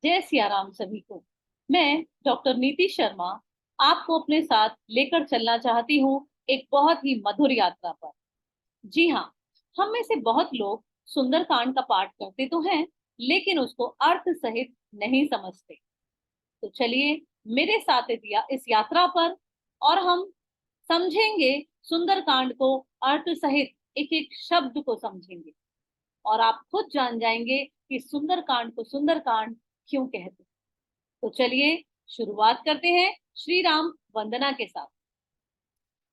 जय सिया राम सभी को। मैं डॉक्टर नीति शर्मा आपको अपने साथ लेकर चलना चाहती हूँ एक बहुत ही मधुर यात्रा पर। जी हाँ, हम में से बहुत लोग सुंदरकांड का पाठ करते तो हैं, लेकिन उसको अर्थ सहित नहीं समझते। तो चलिए मेरे साथ दिया इस यात्रा पर और हम समझेंगे सुंदरकांड को अर्थ सहित, एक एक शब्द को समझेंगे और आप खुद जान जाएंगे कि सुंदरकांड को सुंदरकांड क्यों कहते हैं। तो चलिए शुरुआत करते हैं श्री राम वंदना के साथ।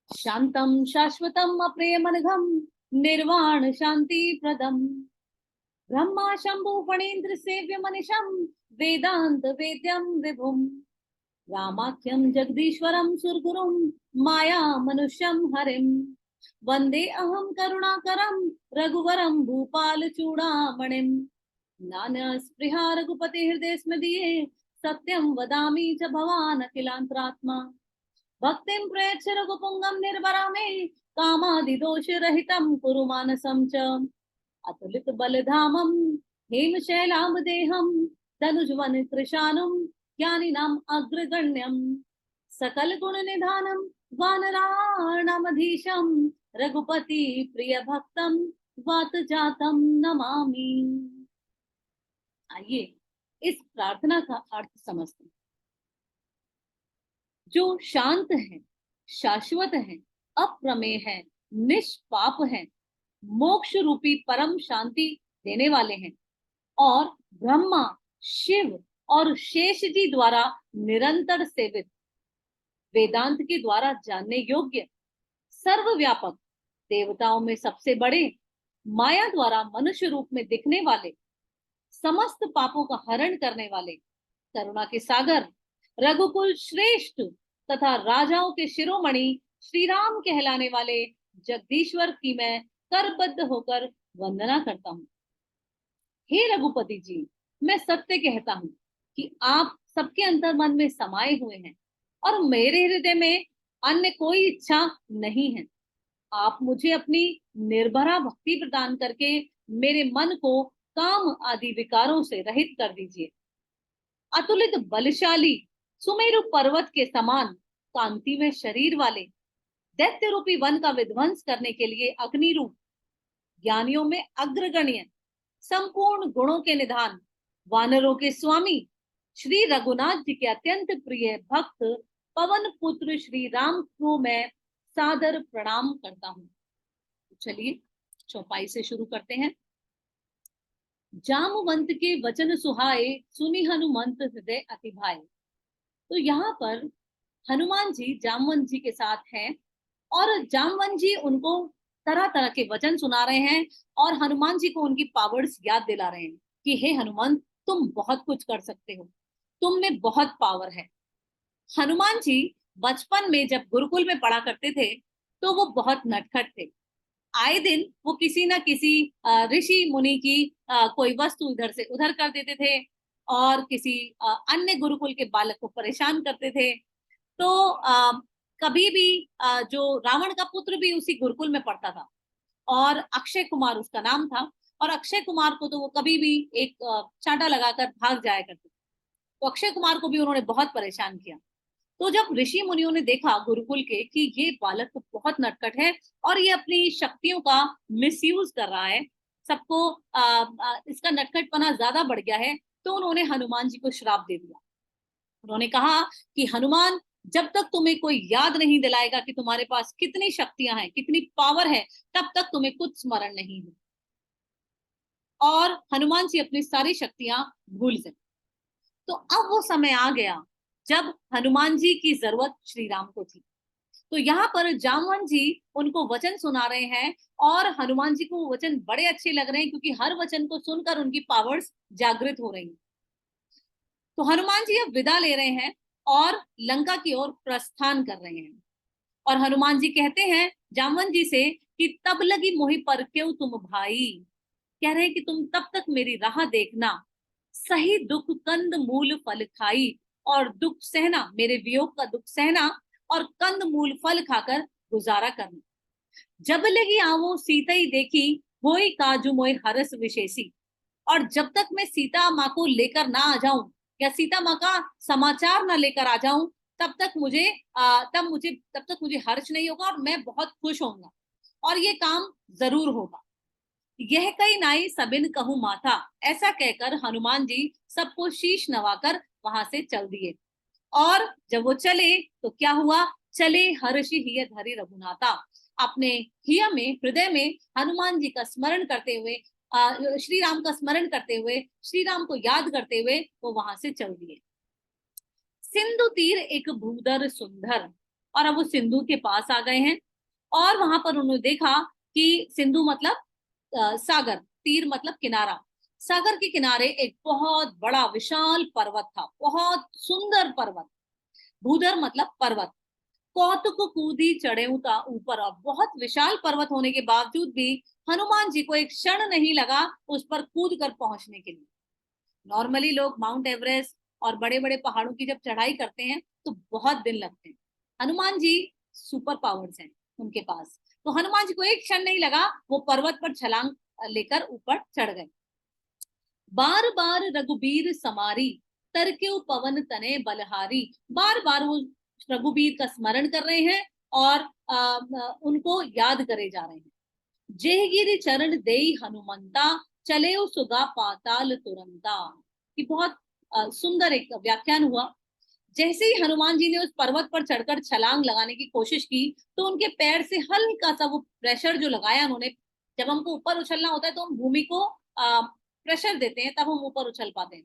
शांतम शाश्वतम अप्रियमनघम निर्वाण शांति प्रदम ब्रह्मा शंभु फणीन्द्र सेव्य मनिषम वेदांत वेद्यम विभुम रामाख्यम जगदीश्वरम सुरगुरुम माया मनुष्यम हरिम वंदे अहम करुणाकरम रघुवरम भूपाल चूड़ामणिम नाना स्पृहा रघुपति हृदय स्मदीये सत्यम वदामि च भवान् अखिलांतरात्मा भक्तिं प्रयच्छ रघुपुंगम निर्वरामे कामादिदोष रहितं कुरु मानसं च अतुलित बलधामं हेमशैलामदेहं धनुजवन कृशानुं ज्ञानिनाम् अग्रगण्यं सकल गुण निधानं वानराणामधीशं रघुपति प्रिय भक्तं वात जातं नमामि। आइए इस प्रार्थना का अर्थ समझते हैं। जो शांत है, शाश्वत है, अप्रमेय है, निष्पाप है, मोक्ष रूपी परम शांति देने वाले हैं और ब्रह्मा, शिव और शेष जी द्वारा निरंतर सेवित, वेदांत के द्वारा जानने योग्य, सर्वव्यापक, देवताओं में सबसे बड़े, माया द्वारा मनुष्य रूप में दिखने वाले, समस्त पापों का हरण करने वाले, करुणा के सागर, रघुकुल श्रेष्ठ तथा राजाओं के शिरोमणि श्री राम कहलाने वाले जगदीश्वर की मैं करबद्ध होकर वंदना करता हूँ। हे रघुपति जी, मैं सत्य कहता हूँ कि आप सबके अंतर मन में समाये हुए हैं और मेरे हृदय में अन्य कोई इच्छा नहीं है। आप मुझे अपनी निर्भरा भक्ति प्रदान करके मेरे मन को काम आदि विकारों से रहित कर दीजिए। अतुलित बलशाली सुमेरु पर्वत के समान कांति में शरीर वाले, दैत्य रूपी वन का विध्वंस करने के लिए अग्नि रूप, ज्ञानियों में अग्रगण्य, संपूर्ण गुणों के निधान, वानरों के स्वामी श्री रघुनाथ जी के अत्यंत प्रिय भक्त पवन पुत्र श्री राम को मैं सादर प्रणाम करता हूँ। चलिए चौपाई से शुरू करते हैं। जामवंत के वचन सुहाए सुनि हनुमंत हृदय अति भाए। तो यहाँ पर हनुमान जी जामवंत जी के साथ हैं और जामवंत जी उनको तरह तरह के वचन सुना रहे हैं और हनुमान जी को उनकी पावर्स याद दिला रहे हैं कि हे हनुमान, तुम बहुत कुछ कर सकते हो, तुम में बहुत पावर है। हनुमान जी बचपन में जब गुरुकुल में पढ़ा करते थे तो वो बहुत नटखट थे। आए दिन वो किसी ना किसी ऋषि मुनि की कोई वस्तु इधर से उधर कर देते थे और किसी अन्य गुरुकुल के बालक को परेशान करते थे। तो कभी भी जो रावण का पुत्र भी उसी गुरुकुल में पढ़ता था और अक्षय कुमार उसका नाम था, और अक्षय कुमार को तो वो कभी भी एक चांटा लगाकर भाग जाया करते थे। तो अक्षय कुमार को भी उन्होंने बहुत परेशान किया। तो जब ऋषि मुनियों ने देखा गुरुकुल के कि ये बालक तो बहुत नटखट है और ये अपनी शक्तियों का मिसयूज कर रहा है, सबको इसका नटखटपना ज्यादा बढ़ गया है, तो उन्होंने हनुमान जी को श्राप दे दिया। उन्होंने कहा कि हनुमान, जब तक तुम्हें कोई याद नहीं दिलाएगा कि तुम्हारे पास कितनी शक्तियां हैं, कितनी पावर है, तब तक तुम्हें कुछ स्मरण नहीं है। और हनुमान जी अपनी सारी शक्तियां भूल गए। तो अब वो समय आ गया जब हनुमान जी की जरूरत श्री राम को थी। तो यहाँ पर जामवंत जी उनको वचन सुना रहे हैं और हनुमान जी को वो वचन बड़े अच्छे लग रहे हैं क्योंकि हर वचन को सुनकर उनकी पावर्स जागृत हो रही हैं। तो हनुमान जी अब विदा ले रहे हैं और लंका की ओर प्रस्थान कर रहे हैं। और हनुमान जी कहते हैं जामवंत जी से कि तब लगी मोहि पर क्यों तुम भाई, कह रहे हैं कि तुम तब तक मेरी राह देखना, सही दुख कंद मूल फल खाई, और दुख सहना, मेरे वियोग का दुख सहना और कंद मूल फल खाकर गुजारा करना। जब लगी आवो सीतई देखी, होई काजू मोय हरस विशेषी। और जब तक मैं सीता माँ को लेकर ना आ जाऊं या सीता माँ का समाचार ना लेकर आ जाऊं, तब तक मुझे हर्ष नहीं होगा और मैं बहुत खुश होऊंगा और ये काम जरूर होगा। यह कई नाई सबिन कहूं माथा, ऐसा कहकर हनुमान जी सबको शीश नवाकर वहां से चल दिए। और जब वो चले तो क्या हुआ, चले हर्षि हिय धरि रघुनाथा, अपने हिय में, हृदय में हनुमान जी का स्मरण करते हुए, श्री राम का स्मरण करते हुए, श्री राम को याद करते हुए वो वहां से चल दिए। सिंधु तीर एक भूधर सुंदर, और अब वो सिंधु के पास आ गए हैं और वहां पर उन्होंने देखा कि सिंधु मतलब सागर, तीर मतलब किनारा, सागर के किनारे एक बहुत बड़ा विशाल पर्वत था, बहुत सुंदर पर्वत। भूधर मतलब पर्वत। कौतुक कूदी चढ़े ऊपर, और बहुत विशाल पर्वत होने के बावजूद भी हनुमान जी को एक क्षण नहीं लगा उस पर कूद कर पहुंचने के लिए। नॉर्मली लोग माउंट एवरेस्ट और बड़े बड़े पहाड़ों की जब चढ़ाई करते हैं तो बहुत दिन लगते हैं। हनुमान जी सुपर पावर्स हैं उनके पास, तो हनुमान जी को एक क्षण नहीं लगा, वो पर्वत पर छलांग लेकर ऊपर चढ़ गए। बार बार रघुबीर समारी, तरक्यु पवन तने बलहारी। बार बार वो रघुबीर का स्मरण कर रहे हैं और उनको याद करे जा रहे हैं। जेहगिरि चरण देई हनुमंता, चले सुगा पाताल तुरंता। कि बहुत सुंदर एक व्याख्यान हुआ। जैसे ही हनुमान जी ने उस पर्वत पर चढ़कर छलांग लगाने की कोशिश की तो उनके पैर से हल्का सा वो प्रेशर जो लगाया उन्होंने, जब हमको ऊपर उछलना होता है तो हम भूमि को प्रेशर देते हैं तब हम ऊपर उछल पाते हैं।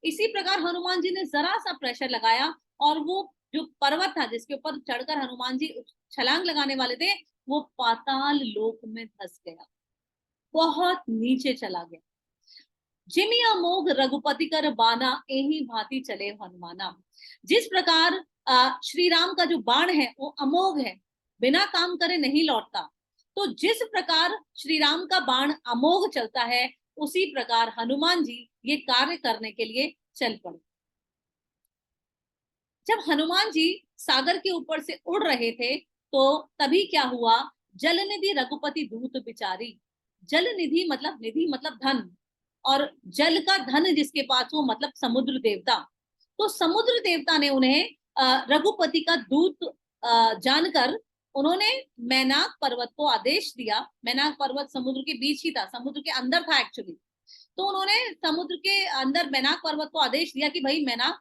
इसी प्रकार हनुमान जी ने जरा सा प्रेशर लगाया और वो जो पर्वत था जिसके ऊपर चढ़कर हनुमान जी छलांग लगाने वाले थे, वो पाताल लोक में धंस गया, बहुत नीचे चला गया। जिमि अमोघ रघुपति कर बाना, एही भांति चले हनुमाना। जिस प्रकार श्री राम का जो बाण है वो अमोघ है, बिना काम करे नहीं लौटता, तो जिस प्रकार श्री राम का बाण अमोघ चलता है, उसी प्रकार हनुमान जी ये कार्य करने के लिए चल पड़े। जब हनुमान जी सागर के ऊपर से उड़ रहे थे तो तभी क्या हुआ, जल निधि रघुपति दूत बिचारी। जल निधि मतलब, निधि मतलब धन, और जल का धन जिसके पास वो मतलब समुद्र देवता। तो समुद्र देवता ने उन्हें रघुपति का दूत जानकर उन्होंने मैनाक पर्वत को आदेश दिया। मैनाक पर्वत समुद्र के बीच ही था, समुद्र के अंदर था एक्चुअली। तो उन्होंने समुद्र के अंदर मैनाक पर्वत को आदेश दिया कि भाई मैनाक,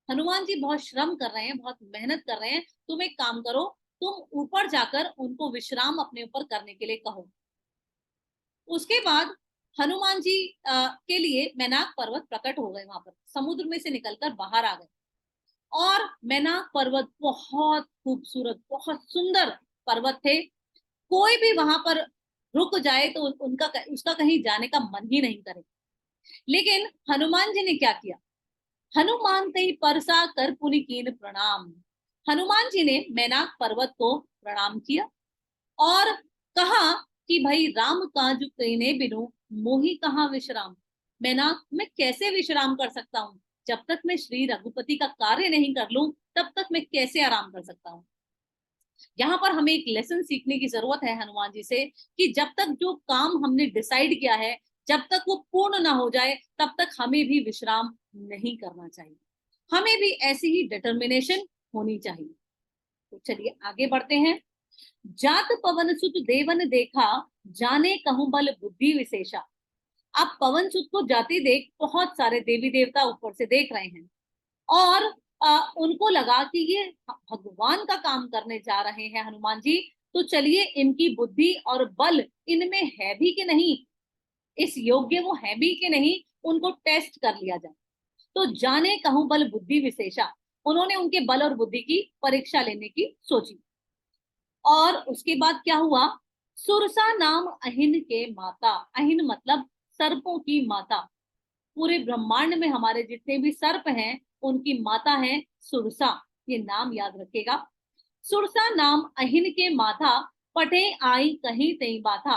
हनुमान जी बहुत श्रम कर रहे हैं, बहुत मेहनत कर रहे हैं, तुम एक काम करो, तुम ऊपर जाकर उनको विश्राम अपने ऊपर करने के लिए कहो। उसके बाद हनुमान जी के लिए मैनाक पर्वत प्रकट हो गए, वहां पर समुद्र में से निकलकर बाहर आ गए। और मैनाक पर्वत बहुत खूबसूरत, बहुत सुंदर पर्वत थे। कोई भी वहां पर रुक जाए तो उसका कहीं जाने का मन ही नहीं करे। लेकिन हनुमान जी ने क्या किया, हनुमान ते परसा कर पुनि कीन प्रणाम। हनुमान जी ने मैनाक पर्वत को प्रणाम किया और कहा कि भाई राम काज कईने बिनु, मोहि कहाँ विश्राम। मैनाक, मैं कैसे विश्राम कर सकता हूँ, जब तक मैं श्री रघुपति का कार्य नहीं कर लूं तब तक मैं कैसे आराम कर सकता हूँ। यहाँ पर हमें एक लेसन सीखने की जरूरत है हनुमान जी से, कि जब तक जो काम हमने डिसाइड किया है, जब तक वो पूर्ण ना हो जाए तब तक हमें भी विश्राम नहीं करना चाहिए, हमें भी ऐसी ही डिटर्मिनेशन होनी चाहिए। तो चलिए आगे बढ़ते हैं। जात पवन सुत देवन देखा, जाने कहूं बल बुद्धि विशेषा। आप पवन सुत को जाते देख बहुत सारे देवी देवता ऊपर से देख रहे हैं और उनको लगा कि ये भगवान का काम करने जा रहे हैं हनुमान जी, तो चलिए इनकी बुद्धि और बल इनमें है भी कि नहीं, इस योग्य वो है भी कि नहीं, उनको टेस्ट कर लिया जाए। तो जाने कहूं बल बुद्धि विशेषा, उन्होंने उनके बल और बुद्धि की परीक्षा लेने की सोची। और उसके बाद क्या हुआ, सुरसा नाम अहिन के माता। अहिन मतलब सर्पों की माता। पूरे ब्रह्मांड में हमारे जितने भी सर्प हैं उनकी माता है सुरसा, ये नाम याद रखेगा। सुरसा नाम अहिन के माता, पटे आई कहीं तई बाथा।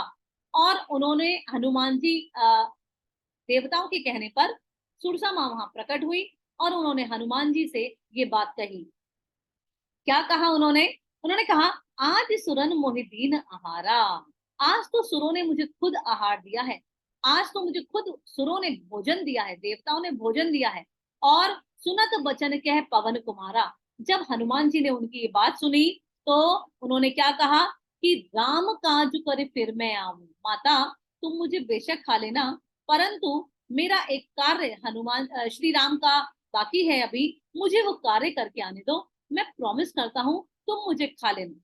और उन्होंने हनुमान जी देवताओं के कहने पर सुरसा माँ वहां प्रकट हुई और उन्होंने हनुमान जी से ये बात कही। क्या कहा उन्होंने, उन्होंने कहा, आज सुरन मोहिदीन आहारा। आज तो सुरों ने मुझे खुद आहार दिया है, आज तो मुझे खुद सुरों ने भोजन दिया है, देवताओं ने भोजन दिया है। और सुनत बचन कह पवन कुमारा। जब हनुमान जी ने उनकी ये बात सुनी तो उन्होंने क्या कहा कि राम काज कर फिर मैं आऊं। माता, तुम मुझे बेशक खा लेना, परंतु मेरा एक कार्य हनुमान श्री राम का बाकी है अभी, मुझे वो कार्य करके आने दो। मैं प्रॉमिस करता हूँ तुम मुझे खा लेना।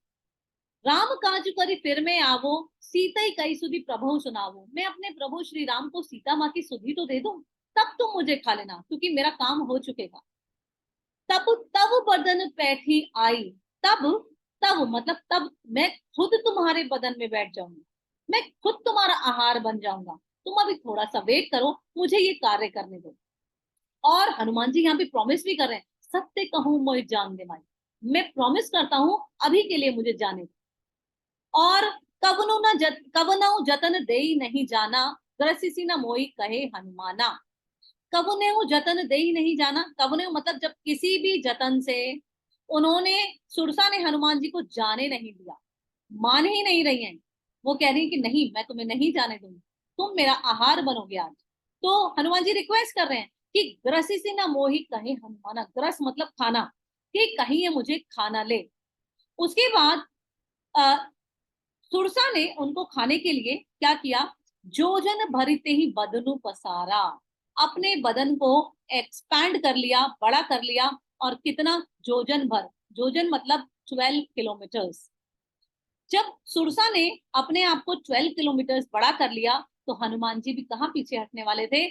राम काज करी फिर मैं आवो, सीता ही कई सुधी प्रभु सुनावो। मैं अपने प्रभु श्री राम को सीता माँ की सुधी तो दे दूं, तब तुम मुझे खा लेना, क्योंकि मेरा काम हो चुकेगा। तब तब बदन पैठी आई। तब तब मतलब तब मैं खुद तुम्हारे बदन में बैठ जाऊंगी, मैं खुद तुम्हारा आहार बन जाऊंगा। तुम अभी थोड़ा सा वेट करो, मुझे ये कार्य करने दो। और हनुमान जी यहाँ पे प्रॉमिस भी कर रहे हैं, सत्य कहूं मोहि जान दे माई, मैं प्रॉमिस करता हूं अभी के लिए मुझे जाने दो। और कवनु जतन दे नहीं जाना, ग्रसिसी न मोई कहे हनुमाना। कवनु जतन दे ही नहीं जाना, कवनु मतलब जब किसी भी जतन से उन्होंने, सुरसा ने हनुमान जी को जाने नहीं दिया, मान ही नहीं रही हैं। वो कह रही कि नहीं, मैं तुम्हें नहीं जाने दूंगी, तुम मेरा आहार बनोगे आज। तो हनुमान जी रिक्वेस्ट कर रहे हैं कि ग्रसिसी न मोहि कहे हनुमाना। ग्रस मतलब खाना, कि कहीं ये मुझे खाना ले। उसके बाद सुरसा ने उनको खाने के लिए क्या किया, जोजन भरते ही बदनु पसारा, अपने बदन को एक्सपैंड कर लिया, बड़ा कर लिया। और कितना, जोजन भर, जोजन मतलब 12 किलोमीटर्स। जब सुरसा ने अपने आप को 12 किलोमीटर्स बड़ा कर लिया, तो हनुमान जी भी कहाँ पीछे हटने वाले थे।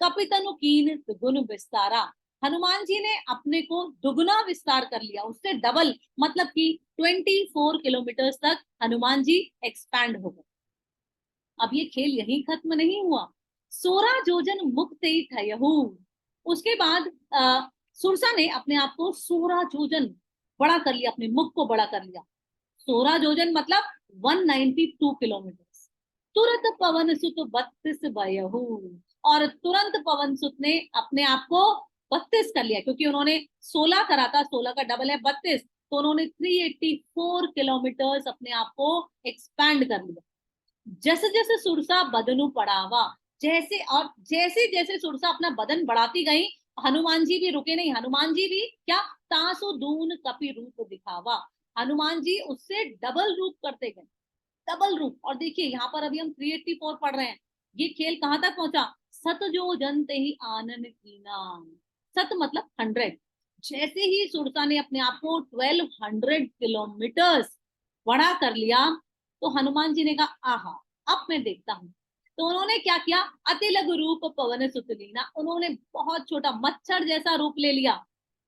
कपितनु कीन दुगुन विस्तारा, हनुमान जी ने अपने को दुगुना विस्तार कर लिया, उससे डबल, मतलब कि 24 किलोमीटर्स तक हनुमान जी एक्सपैंड हो गए। अब ये खेल यही खत्म नहीं हुआ। 16 जोजन मुक्त ठयहू। उसके बाद सुरसा ने अपने आप को 16 जोजन बड़ा कर लिया, अपने मुख को बड़ा कर लिया। 16 जोजन मतलब 192 किलोमीटर। तुरंत पवन सुत 32 बयहू, और तुरंत पवन सुत ने अपने आप को 32 कर लिया, क्योंकि उन्होंने 16 करा था, 16 का डबल है 32, तो उन्होंने 384 किलोमीटर्स अपने आप को एक्सपैंड कर लिया। जैसे जैसे सुरसा बदनु पड़ावा, जैसे जैसे सुरसा अपना बदन बढ़ाती गई, हनुमान जी भी रुके नहीं। हनुमान जी भी क्या, तासु दून कपि रूप दिखावा, हनुमान जी उससे डबल रूप करते गए, डबल रूप। और देखिए यहाँ पर अभी हम 384 पढ़ रहे हैं, ये खेल कहां तक पहुंचा, सत जो जनते ही आनन कीना। सत मतलब 100। जैसे ही सुरसा ने अपने आप को 1200 किलोमीटर्स बड़ा कर लिया, तो हनुमान जी ने कहा आहा, अब मैं देखता हूं। तो उन्होंने क्या किया, अति लघु रूप पवन सुत लीना, उन्होंने बहुत छोटा मच्छर जैसा रूप ले लिया।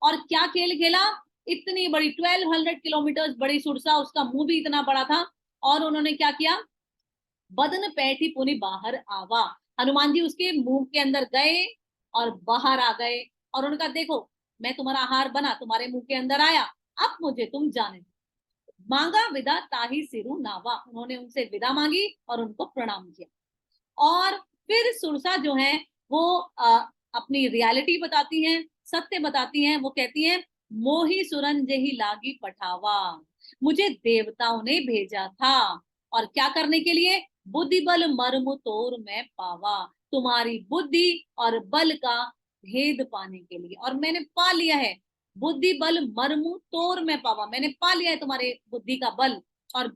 और क्या खेल खेला, इतनी बड़ी 1200 किलोमीटर्स बड़ी सुरसा, उसका मुंह भी इतना बड़ा था। और उन्होंने क्या किया, बदन पैठी पुनि बाहर आवा, हनुमान जी उसके मुंह के अंदर गए और बाहर आ गए। और उनका देखो, मैं तुम्हारा आहार बना, तुम्हारे मुंह के अंदर आया, अब मुझे तुम जाने दो। मांगा विदा ताही सिरु नावा, उन्होंने उनसे विदा मांगी और उनको प्रणाम किया। और फिर सुरसा जो है वो अपनी रियलिटी बताती हैं, सत्य बताती हैं। वो कहती हैं, मोही सुरन जही लागी पठावा, मुझे देवताओं ने भेजा था। और क्या करने के लिए, बुद्धि बल मर्म तोर मैं पावा, तुम्हारी बुद्धि और बल का भेद पाने के लिए। और मैंने पा लिया है, बुद्धि बल मर्म तोर मैं पावा, मैंने पा लिया है तुम्हारे बुद्धि का बल और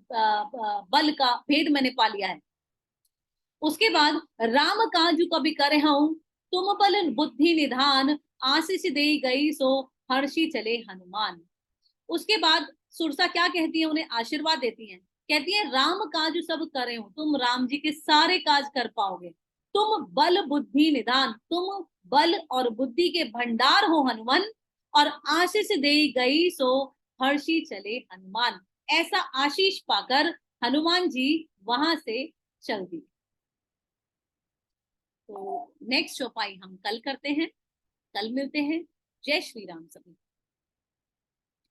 बल का भेद मैंने पा लिया है। उसके बाद, राम काजु कभी करे हूं, तुम बल बुद्धि निधान, आशीष दे गई सो हर्षी चले हनुमान। उसके बाद सुरसा क्या कहती है, उन्हें आशीर्वाद देती हैं। कहती है, राम काज सब करे हो, तुम राम जी के सारे काज कर पाओगे। तुम बल बुद्धि निधान, तुम बल और बुद्धि के भंडार हो हनुमान। और आशीष दे गई सो हर्षी चले हनुमान, ऐसा आशीष पाकर हनुमान जी वहां से चल दिए। तो नेक्स्ट चौपाई हम कल करते हैं, कल मिलते हैं। जय श्री राम सभी।